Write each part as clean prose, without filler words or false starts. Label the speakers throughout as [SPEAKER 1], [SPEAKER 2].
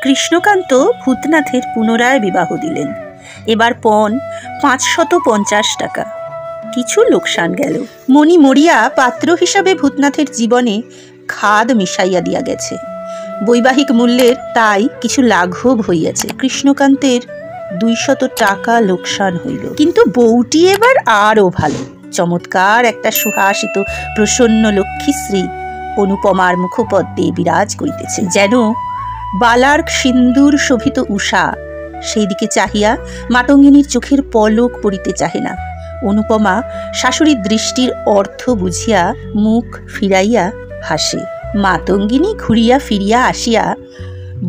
[SPEAKER 1] কৃষ্ণকান্ত ভূতনাথের পুনরায় বিবাহ দিলেন। এবার পণ 550 টাকা। কিছু লোকসান গেল। মণি মরিয়া পাত্র হিসাবে ভূতনাথের জীবনে খাদ মিশাইয়া দিয়া গেছে। বৈবাহিক মূল্যের তাই কিছু লাঘব হইয়াছে। কৃষ্ণকান্তের 200 টাকা লোকসান হইল। কিন্তু বউটি এবার আরও ভালো। চমৎকার একটা সুহাসিত প্রসন্ন লক্ষ্মীশ্রী অনুপমার মুখপদ্মে বিরাজ করিতেছে, যেন বালার সিন্দুর শোভিত উষা। সেই দিকে চাহিয়া মাতঙ্গিনীর চোখের পলক পড়িতে চাহে না। অনুপমা শাশুড়ির দৃষ্টির অর্থ বুঝিয়া মুখ ফিরাইয়া হাসে। মাতঙ্গিনী ঘুরিয়া ফিরিয়া আসিয়া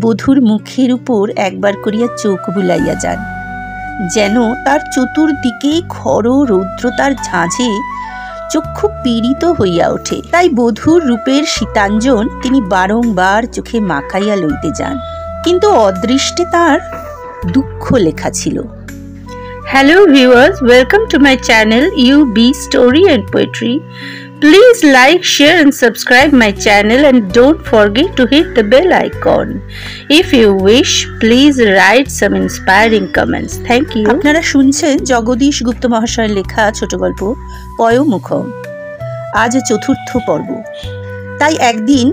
[SPEAKER 1] বধূর মুখের উপর একবার করিয়া চোখ বুলাইয়া যান, যেন তার চতুর্দিকে খর রৌদ্রতার ঝাঁঝে চক্ষু পীড়িত হইয়া ওঠে। তাই বধূর রূপের শীতাঞ্জন তিনি বারংবার চোখে মাখাইয়া লইতে যান, কিন্তু অদৃষ্টে তার দুঃখ লেখা ছিল। Hello viewers, welcome to my channel UB Story and Poetry. Please like, share and subscribe my channel and don't forget to hit the bell icon. If you wish, please write some inspiring comments. Thank you. আপনারা শুনছেন জগদীশ গুপ্ত মহাশয়ের লেখা ছোট গল্প পয়োমুখম। আজ 4র্থ পর্ব। তাই একদিন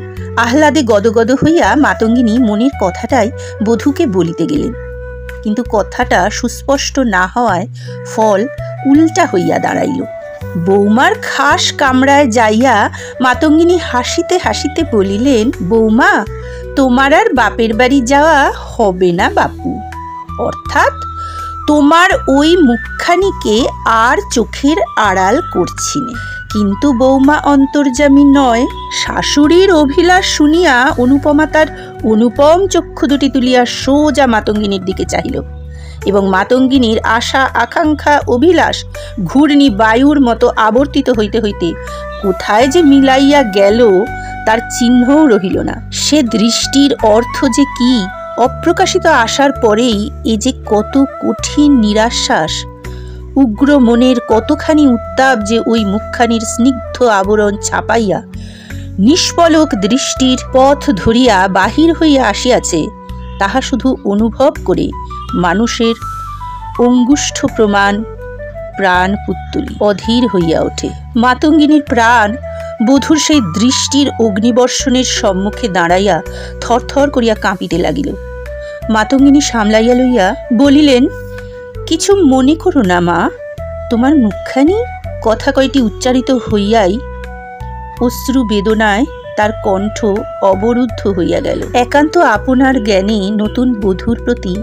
[SPEAKER 1] আহ্লাদে গদগদ হইয়া মাতঙ্গিনী মনের কথাটাই বধূকে বলিতে গেলেন, কিন্তু কথাটা সুস্পষ্ট না হওয়ায় ফল উল্টা হইয়া দাঁড়াইল। বৌমার খাস কামরায় যাইয়া মাতঙ্গিনী হাসিতে হাসিতে বলিলেন, বৌমা, তোমার আর বাপের বাড়ি যাওয়া হবে না বাপু। অর্থাৎ তোমার ওই মুখখানিকে আর চোখের আড়াল করছি না। কিন্তু বৌমা অন্তর্যামী নয়। শাশুড়ির অভিলাষ শুনিয়া অনুপমা তার অনুপম চক্ষু দুটি তুলিয়া সোজা মাতঙ্গিনীর দিকে চাহিল, এবং মাতঙ্গিনীর আশা আকাঙ্ক্ষা অভিলাষ ঘূর্ণি বায়ুর মতো আবর্তিত হইতে হইতে কোথায় যে মিলাইয়া গেল তার চিহ্নও রহিল না। সে দৃষ্টির অর্থ যে কি, অপ্রকাশিত আশার পরেই এ যে কত কঠিন নিরাশ্বাস, উগ্র মনের কতখানি উত্তাপ যে ওই মুখখানির স্নিগ্ধ আবরণ ছাপাইয়া নিষ্পলক দৃষ্টির পথ ধরিয়া বাহির হইয়া আসিয়াছে, তাহা শুধু অনুভব করে মানুষের অঙ্গুষ্ঠ প্রমাণ প্রাণ পুত্তলি অধীর হইয়া ওঠে। মাতঙ্গিনীর প্রাণ বধূর সেই দৃষ্টির অগ্নিবর্ষণের সম্মুখে দাঁড়াইয়া থরথর করিয়া কাঁপিতে লাগিল। মাতঙ্গিনী সামলাইয়া লইয়া বলিলেন, কিছু মনে করো না মা, তোমার মুখখানি। কথা কয়টি উচ্চারিত হইয়াই অশ্রু বেদনায় তার কণ্ঠ অবরুদ্ধ হইয়া গেল। একান্ত আপনার জ্ঞানে নতুন বধূর প্রতি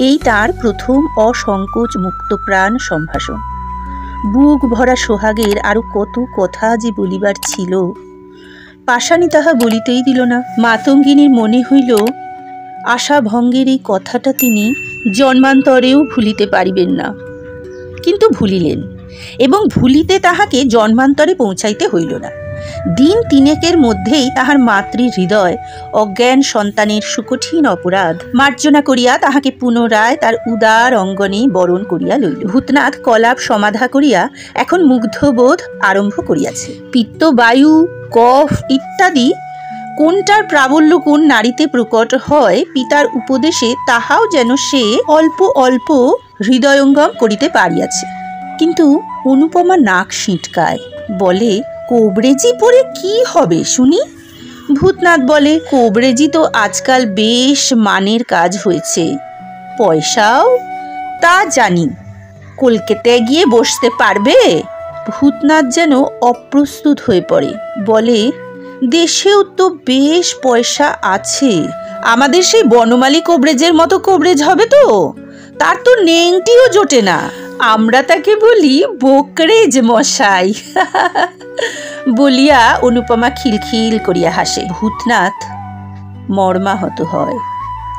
[SPEAKER 1] এই তার প্রথম অসংকোচ মুক্ত প্রাণ সম্ভাষণ। বুক ভরা সোহাগের আরো কত কথা যে বলিবার ছিল, পাষাণী তাহা বলিতেই দিল না। মাতঙ্গিনীর মনে হইল আশাভঙ্গের এই কথাটা তিনি জন্মান্তরেও ভুলিতে পারিবেন না। কিন্তু ভুলিলেন, এবং ভুলিতে তাহাকে জন্মান্তরে পৌঁছাইতে হইল না। দিন 3 মধ্যেই তাহার মাতৃ হৃদয় অজ্ঞান সন্তানের সুকঠিন অপরাধ মার্জনা করিয়া তাহাকে পুনরায় তার উদার অঙ্গনে বরণ করিয়া লইল। ভূতনাথ কলাপ সমাধা করিয়া এখন মুগ্ধবোধ আরম্ভ করিয়াছে। পিত্ত, বায়ু, কফ ইত্যাদি কোনটার প্রাবল্য কোন নারীতে প্রকট হয় পিতার উপদেশে তাহাও যেন সে অল্প অল্প হৃদয়ঙ্গম করিতে পারিয়াছে। কিন্তু অনুপমা নাক সিঁটকায়, বলে, কোবরেজি পরে কি হবে শুনি? ভূতনাথ বলে, কোবরেজি তো আজকাল বেশ মানের কাজ হয়েছে, পয়সাও তা জানি, কলকাতায় গিয়ে বসতে পারবে? ভূতনাথ যেন অপ্রস্তুত হয়ে পড়ে, বলে, দেশেও তো বেশ পয়সা আছে, আমাদের সেই বনমালী কোবরেজের মতো কোবরেজ হবে তো? তার তো নেংটিও জোটে না, আমরা তাকে বলি বোকরেজ মশাই। বলিয়া অনুপমা খিলখিল করিয়া হাসে। ভূতনাথ মর্মাহত হয়।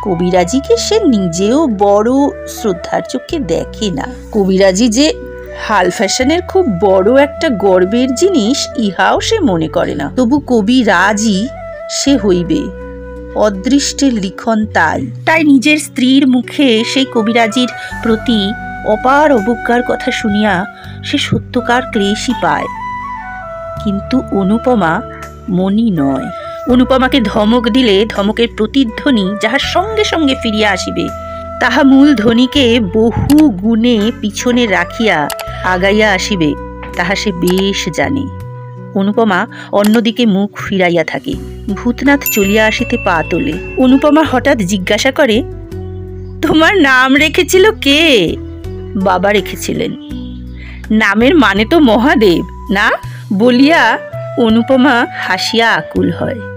[SPEAKER 1] কবিরাজিকে সে নিজেও বড় শ্রদ্ধার চোখে দেখে না। কবিরাজি যে হাল ফ্যাশনের খুব বড় একটা গর্বের জিনিস ইহাও সে মনে করে না। তবু কবিরাজি সে হইবে, অদৃষ্টের লিখন তাই নিজের স্ত্রীর মুখে সেই কবিরাজির প্রতি অপার অবজ্ঞার কথা শুনিয়া সে সত্যকার ক্লেশই পায়। কিন্তু অনুপমা মনি নয়। অনুপমাকে ধমক দিলে ধমকের প্রতিধ্বনি যাহার সঙ্গে সঙ্গে ফিরিয়া আসিবে, তাহা মূল ধ্বনিকে বহু গুণে পিছনে রাখিয়া আগাইয়া আসিবে, তাহা সে বেশ জানে। অনুপমা অন্যদিকে মুখ ফিরাইয়া থাকে। ভূতনাথ চলিয়া আসিতে পা তোলে। অনুপমা হঠাৎ জিজ্ঞাসা করে, তোমার নাম রেখেছিল কে? বাবা রেখেছিলেন। নামের মানে তো মহাদেব না? বলিয়া অনুপমা হাসিয়া আকুল হয়।